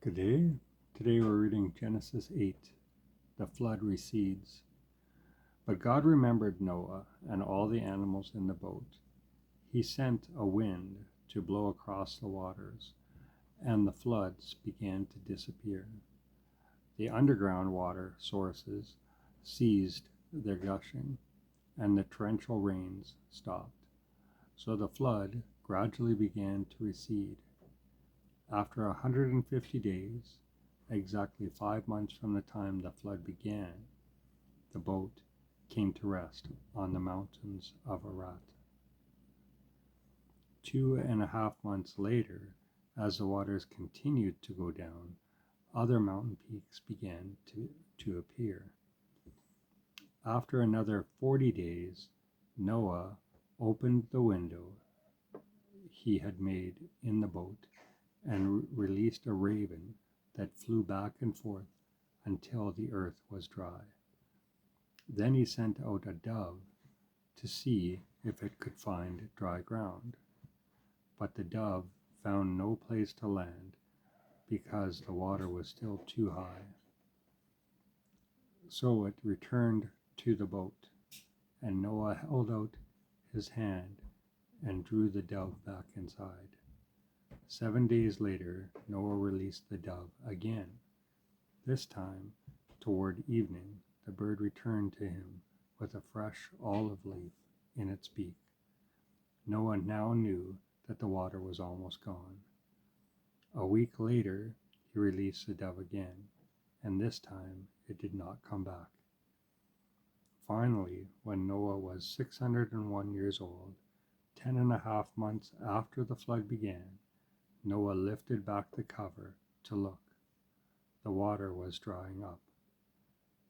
Good day. Today we're reading Genesis 8. The flood recedes. But God remembered Noah and all the animals in the boat. He sent a wind to blow across the waters, and the floods began to disappear. The underground water sources ceased their gushing, and the torrential rains stopped. So the flood gradually began to recede. After 150 days, exactly 5 months from the time the flood began, the boat came to rest on the mountains of Ararat. 2.5 months later, as the waters continued to go down, other mountain peaks began to appear. After another 40 days, Noah opened the window he had made in the boat and released a raven that flew back and forth until the earth was dry. Then he sent out a dove to see if it could find dry ground. But the dove found no place to land because the water was still too high. So it returned to the boat, and Noah held out his hand and drew the dove back inside. 7 days later, Noah released the dove again. This time, toward evening, the bird returned to him with a fresh olive leaf in its beak. Noah now knew that the water was almost gone. A week later, he released the dove again, and this time it did not come back. Finally, when Noah was 601 years old, 10.5 months after the flood began, Noah lifted back the cover to look. The water was drying up.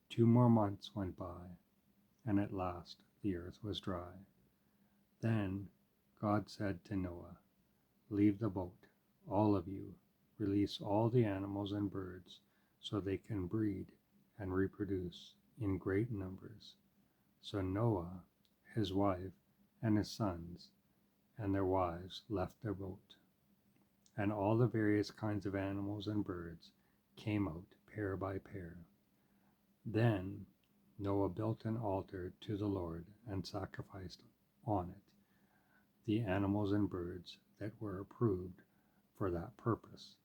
2 more months went by, and at last the earth was dry. Then God said to Noah, "Leave the boat, all of you. Release all the animals and birds so they can breed and reproduce in great numbers." So Noah, his wife, and his sons and their wives left their boat, and all the various kinds of animals and birds came out pair by pair. Then Noah built an altar to the Lord and sacrificed on it the animals and birds that were approved for that purpose.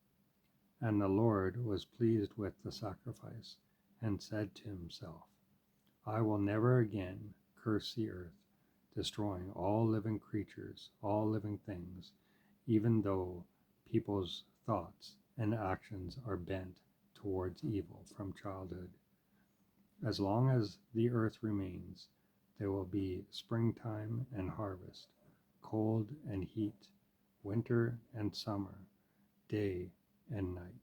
And the Lord was pleased with the sacrifice and said to himself, "I will never again curse the earth, destroying all living creatures, all living things, even though people's thoughts and actions are bent towards evil from childhood. As long as the earth remains, there will be springtime and harvest, cold and heat, winter and summer, day and night.